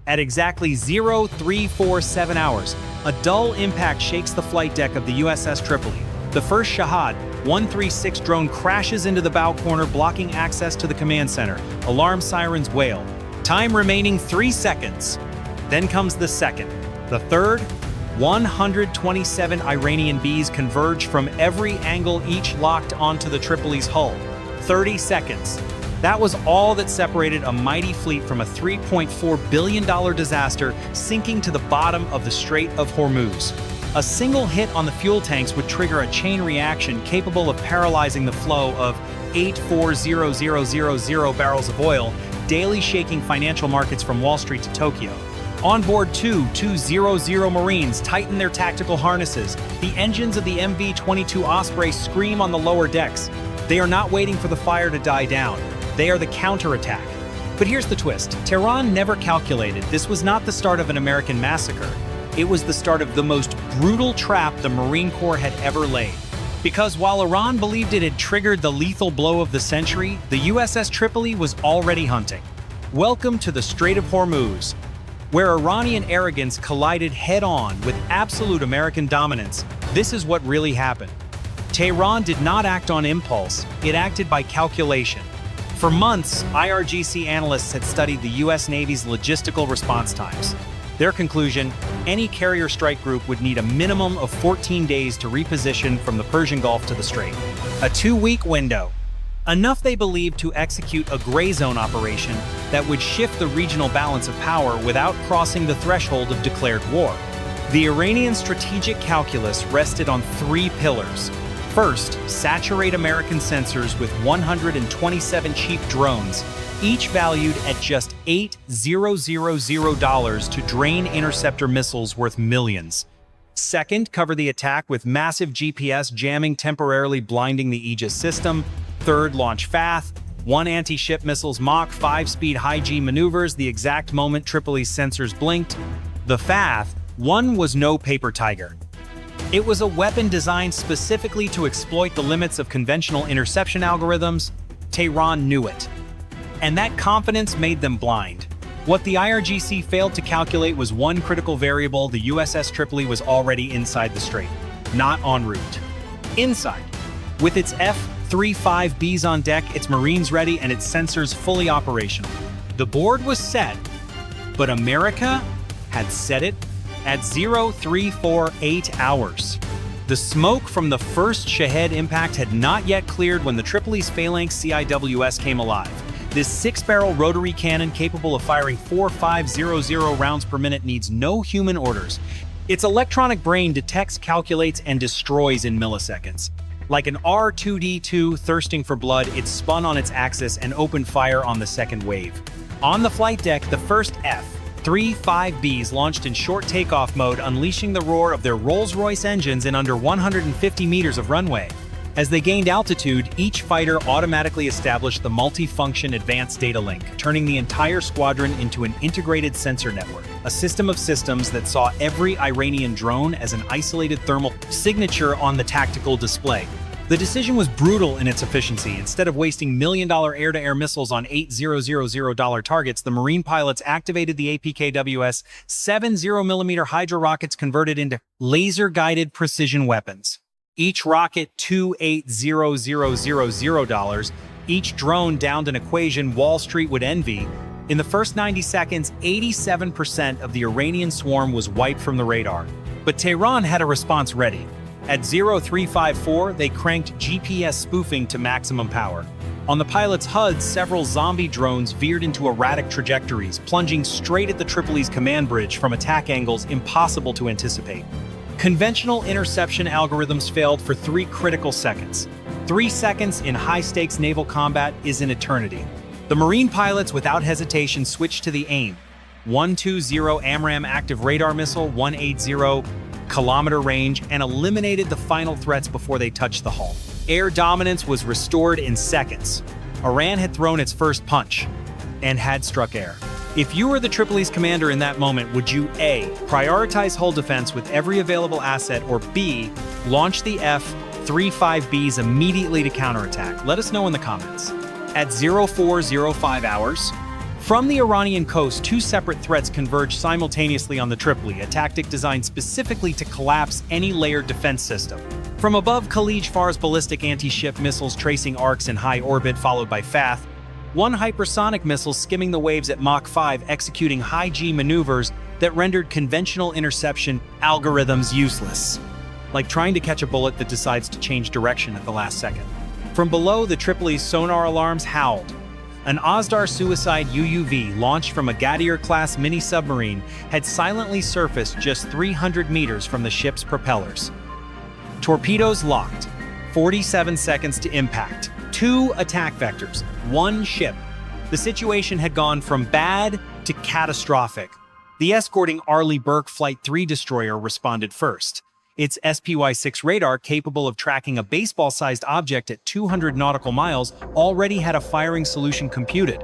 At exactly 0347 hours, a dull impact shakes the flight deck of the USS Tripoli. The first Shahad 136 drone crashes into the bow corner, blocking access to the command center. Alarm sirens wail. Time remaining 3 seconds. Then comes the second. The third, 127 Iranian Bs converge from every angle, each locked onto the Tripoli's hull. 30 seconds. That was all that separated a mighty fleet from a $3.4 billion disaster sinking to the bottom of the Strait of Hormuz. A single hit on the fuel tanks would trigger a chain reaction capable of paralyzing the flow of 840,000 barrels of oil, daily shaking financial markets from Wall Street to Tokyo. On board 200 Marines tighten their tactical harnesses. The engines of the MV-22 Osprey scream on the lower decks. They are not waiting for the fire to die down. They are the counterattack. But here's the twist. Tehran never calculated this was not the start of an American massacre. It was the start of the most brutal trap the Marine Corps had ever laid. Because while Iran believed it had triggered the lethal blow of the century, the USS Tripoli was already hunting. Welcome to the Strait of Hormuz, where Iranian arrogance collided head-on with absolute American dominance. This is what really happened. Tehran did not act on impulse, it acted by calculation. For months, IRGC analysts had studied the U.S. Navy's logistical response times. Their conclusion, any carrier strike group would need a minimum of 14 days to reposition from the Persian Gulf to the Strait. A 2-week window. Enough, they believed, to execute a gray zone operation that would shift the regional balance of power without crossing the threshold of declared war. The Iranian strategic calculus rested on 3 pillars. First, saturate American sensors with 127 cheap drones, each valued at just $8,000 to drain interceptor missiles worth millions. Second, cover the attack with massive GPS jamming, temporarily blinding the Aegis system. Third, launch FATH, 1 anti-ship missiles Mach 5-speed high-G maneuvers the exact moment Tripoli's sensors blinked. The FATH 1 was no paper tiger. It was a weapon designed specifically to exploit the limits of conventional interception algorithms. Tehran knew it. And that confidence made them blind. What the IRGC failed to calculate was one critical variable: the USS Tripoli was already inside the strait, not en route. Inside. With its F-35Bs on deck, its Marines ready, and its sensors fully operational. The board was set, but America had set it at 0348 hours. The smoke from the first Shahed impact had not yet cleared when the Tripoli's Phalanx CIWS came alive. This 6-barrel rotary cannon capable of firing 4,500 rounds per minute needs no human orders. Its electronic brain detects, calculates, and destroys in milliseconds. Like an R2-D2 thirsting for blood, it spun on its axis and opened fire on the second wave. On the flight deck, the first F-35Bs launched in short takeoff mode, unleashing the roar of their Rolls-Royce engines in under 150 meters of runway. As they gained altitude, each fighter automatically established the multi-function advanced data link, turning the entire squadron into an integrated sensor network, a system of systems that saw every Iranian drone as an isolated thermal signature on the tactical display. The decision was brutal in its efficiency. Instead of wasting million-dollar air-to-air missiles on $8,000 targets, the Marine pilots activated the APKWS 70mm Hydra rockets, converted into laser-guided precision weapons. Each rocket $2,800, each drone downed an equation Wall Street would envy. In the first 90 seconds, 87% of the Iranian swarm was wiped from the radar. But Tehran had a response ready. At 0354, they cranked GPS spoofing to maximum power. On the pilot's HUD, several zombie drones veered into erratic trajectories, plunging straight at the Tripoli's command bridge from attack angles impossible to anticipate. Conventional interception algorithms failed for 3 critical seconds. 3 seconds in high-stakes naval combat is an eternity. The Marine pilots, without hesitation, switched to the AIM. 120 AMRAAM active radar missile, 180-kilometer range, and eliminated the final threats before they touched the hull. Air dominance was restored in seconds. Iran had thrown its first punch and had struck air. If you were the Tripoli's commander in that moment, would you A, prioritize hull defense with every available asset, or B, launch the F-35Bs immediately to counterattack? Let us know in the comments. At 0405 hours, From the Iranian coast, two separate threats converged simultaneously on the Tripoli, a tactic designed specifically to collapse any layered defense system. From above, CIWS ballistic anti-ship missiles tracing arcs in high orbit, followed by FATH, one hypersonic missile skimming the waves at Mach 5, executing high-G maneuvers that rendered conventional interception algorithms useless, like trying to catch a bullet that decides to change direction at the last second. From below, the Tripoli's sonar alarms howled. An Ozdar suicide UUV launched from a Gadir-class mini-submarine had silently surfaced just 300 meters from the ship's propellers. Torpedoes locked. 47 seconds to impact. 2 attack vectors. 1 ship. The situation had gone from bad to catastrophic. The escorting Arleigh Burke Flight 3 destroyer responded first. Its SPY-6 radar, capable of tracking a baseball-sized object at 200 nautical miles, already had a firing solution computed.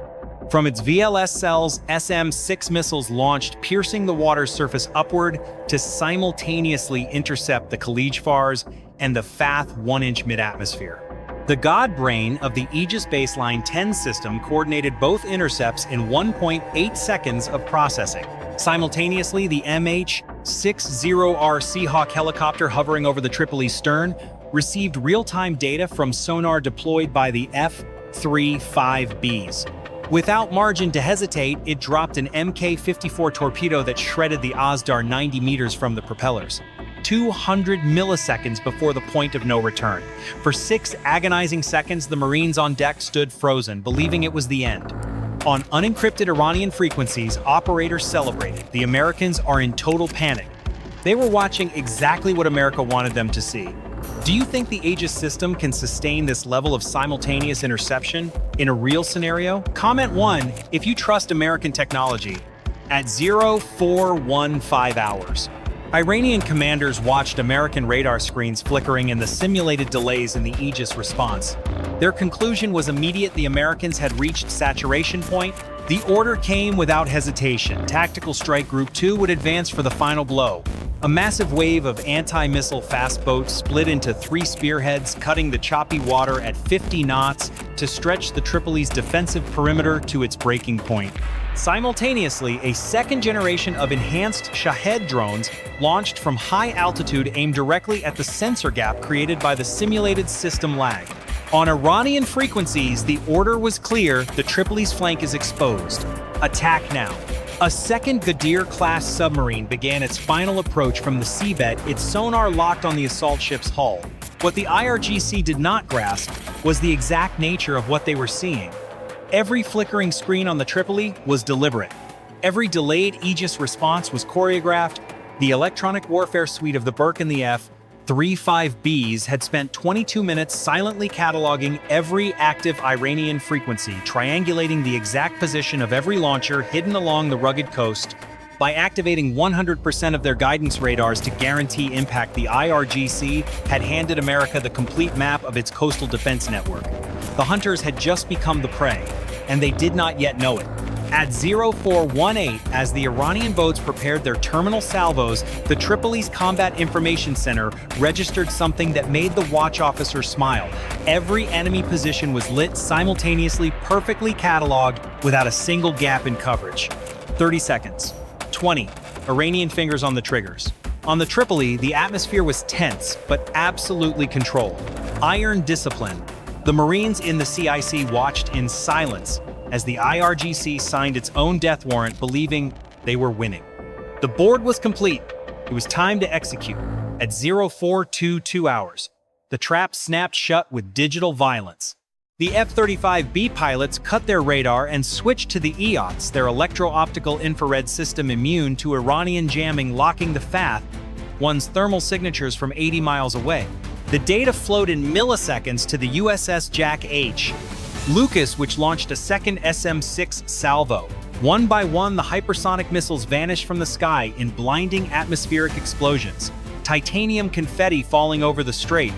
From its VLS cells, SM-6 missiles launched, piercing the water's surface upward to simultaneously intercept the CIWS and the FATH 1-inch mid-atmosphere. The God-brain of the Aegis Baseline 10 system coordinated both intercepts in 1.8 seconds of processing. Simultaneously, the MH-60R Seahawk helicopter hovering over the Tripoli's stern received real-time data from sonar deployed by the F-35Bs. Without margin to hesitate, it dropped an Mk-54 torpedo that shredded the Ozdar 90 meters from the propellers. 200 milliseconds before the point of no return. For 6 agonizing seconds, the Marines on deck stood frozen, believing it was the end. On unencrypted Iranian frequencies, operators celebrated. The Americans are in total panic. They were watching exactly what America wanted them to see. Do you think the Aegis system can sustain this level of simultaneous interception in a real scenario? Comment 1 if you trust American technology at 0415 hours. Iranian commanders watched American radar screens flickering and the simulated delays in the Aegis response. Their conclusion was immediate. The Americans had reached saturation point. The order came without hesitation. Tactical Strike Group 2 would advance for the final blow. A massive wave of anti-missile fast boats split into 3 spearheads, cutting the choppy water at 50 knots to stretch the Tripoli's defensive perimeter to its breaking point. Simultaneously, a second generation of enhanced Shahed drones launched from high altitude aimed directly at the sensor gap created by the simulated system lag. On Iranian frequencies, the order was clear: the Tripoli's flank is exposed. Attack now. A second Gadir-class submarine began its final approach from the seabed, its sonar locked on the assault ship's hull. What the IRGC did not grasp was the exact nature of what they were seeing. Every flickering screen on the Tripoli was deliberate. Every delayed Aegis response was choreographed. The electronic warfare suite of the Burke and the F-35Bs had spent 22 minutes silently cataloging every active Iranian frequency, triangulating the exact position of every launcher hidden along the rugged coast. By activating 100% of their guidance radars to guarantee impact, the IRGC had handed America the complete map of its coastal defense network. The hunters had just become the prey, and they did not yet know it. At 0418, as the Iranian boats prepared their terminal salvos, the Tripoli's Combat Information Center registered something that made the watch officer smile. Every enemy position was lit simultaneously, perfectly cataloged, without a single gap in coverage. 30 seconds. 20. Iranian fingers on the triggers. On the Tripoli, the atmosphere was tense, but absolutely controlled. Iron discipline. The Marines in the CIC watched in silence as the IRGC signed its own death warrant, believing they were winning. The board was complete. It was time to execute. At 0422 hours, the trap snapped shut with digital violence. The F-35B pilots cut their radar and switched to the EOTS, their electro-optical infrared system immune to Iranian jamming, locking the FATH, one's thermal signatures from 80 miles away. The data flowed in milliseconds to the USS Jack H. Lucas, which launched a second SM-6 salvo. One by one, the hypersonic missiles vanished from the sky in blinding atmospheric explosions, titanium confetti falling over the strait.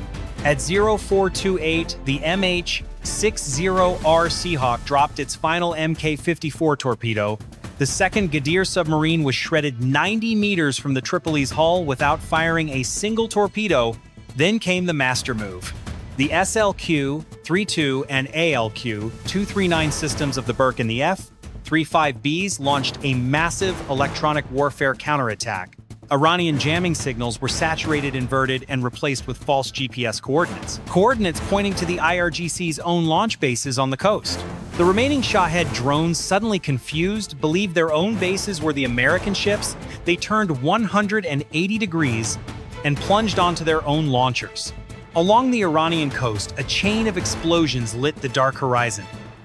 At 0428, the MH-60R Seahawk dropped its final Mk-54 torpedo. The second Gadir submarine was shredded 90 meters from the Tripoli's hull without firing a single torpedo. Then came the master move. The SLQ-32 and ALQ-239 systems of the Burke and the F 35Bs launched a massive electronic warfare counterattack. Iranian jamming signals were saturated, inverted, and replaced with false GPS coordinates. Coordinates pointing to the IRGC's own launch bases on the coast. The remaining Shahed drones, suddenly confused, believed their own bases were the American ships. They turned 180 degrees and plunged onto their own launchers. Along the Iranian coast, a chain of explosions lit the dark horizon.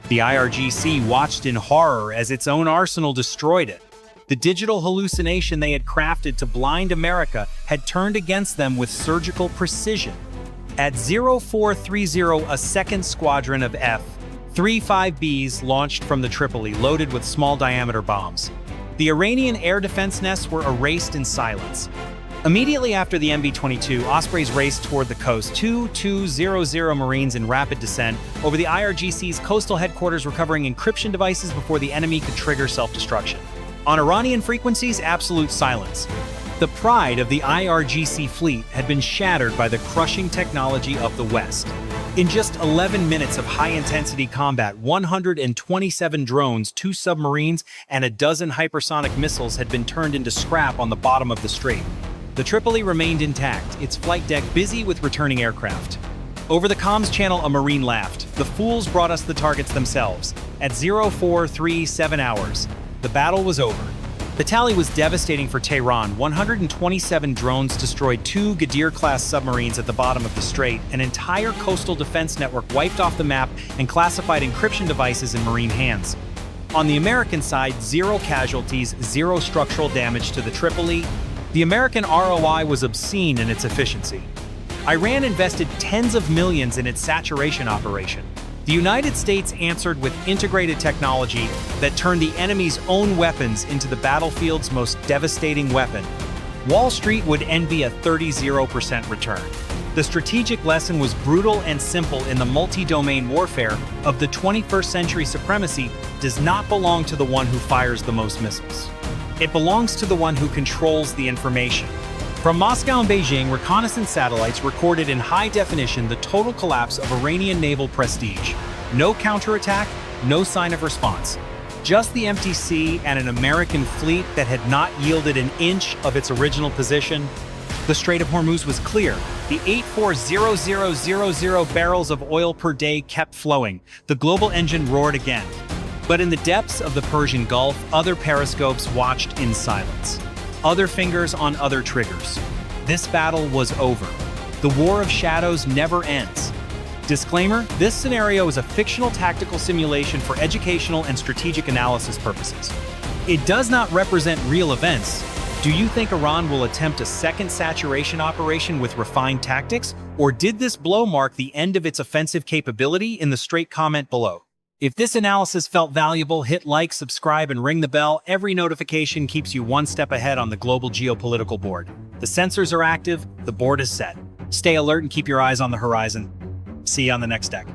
The IRGC watched in horror as its own arsenal destroyed it. The digital hallucination they had crafted to blind America had turned against them with surgical precision. At 0430, a second squadron of F-35Bs launched from the Tripoli, loaded with small-diameter bombs. The Iranian air defense nests were erased in silence. Immediately after the MB-22, Ospreys raced toward the coast, 2200 Marines in rapid descent over the IRGC's coastal headquarters, recovering encryption devices before the enemy could trigger self-destruction. On Iranian frequencies, absolute silence. The pride of the IRGC fleet had been shattered by the crushing technology of the West. In just 11 minutes of high-intensity combat, 127 drones, 2 submarines, and a dozen hypersonic missiles had been turned into scrap on the bottom of the strait. The Tripoli remained intact, its flight deck busy with returning aircraft. Over the comms channel, a Marine laughed. "The fools brought us the targets themselves." At 0437 hours, the battle was over. The tally was devastating for Tehran. 127 drones destroyed 2 Ghadir-class submarines at the bottom of the strait, an entire coastal defense network wiped off the map, and classified encryption devices in Marine hands. On the American side, 0 casualties, 0 structural damage to the Tripoli. The American ROI was obscene in its efficiency. Iran invested tens of millions in its saturation operation. The United States answered with integrated technology that turned the enemy's own weapons into the battlefield's most devastating weapon. Wall Street would envy a 30% return. The strategic lesson was brutal and simple in the multi-domain warfare of the 21st century. Supremacy does not belong to the one who fires the most missiles. It belongs to the one who controls the information. From Moscow and Beijing, reconnaissance satellites recorded in high definition the total collapse of Iranian naval prestige. No counterattack, no sign of response. Just the empty sea and an American fleet that had not yielded an inch of its original position. The Strait of Hormuz was clear. The 84,000 barrels of oil per day kept flowing. The global engine roared again. But in the depths of the Persian Gulf, other periscopes watched in silence. Other fingers on other triggers. This battle was over. The war of shadows never ends. Disclaimer: this scenario is a fictional tactical simulation for educational and strategic analysis purposes. It does not represent real events. Do you think Iran will attempt a second saturation operation with refined tactics? Or did this blow mark the end of its offensive capability? In the straight comment below. If this analysis felt valuable, hit like, subscribe, and ring the bell. Every notification keeps you one step ahead on the global geopolitical board. The sensors are active, the board is set. Stay alert and keep your eyes on the horizon. See you on the next deck.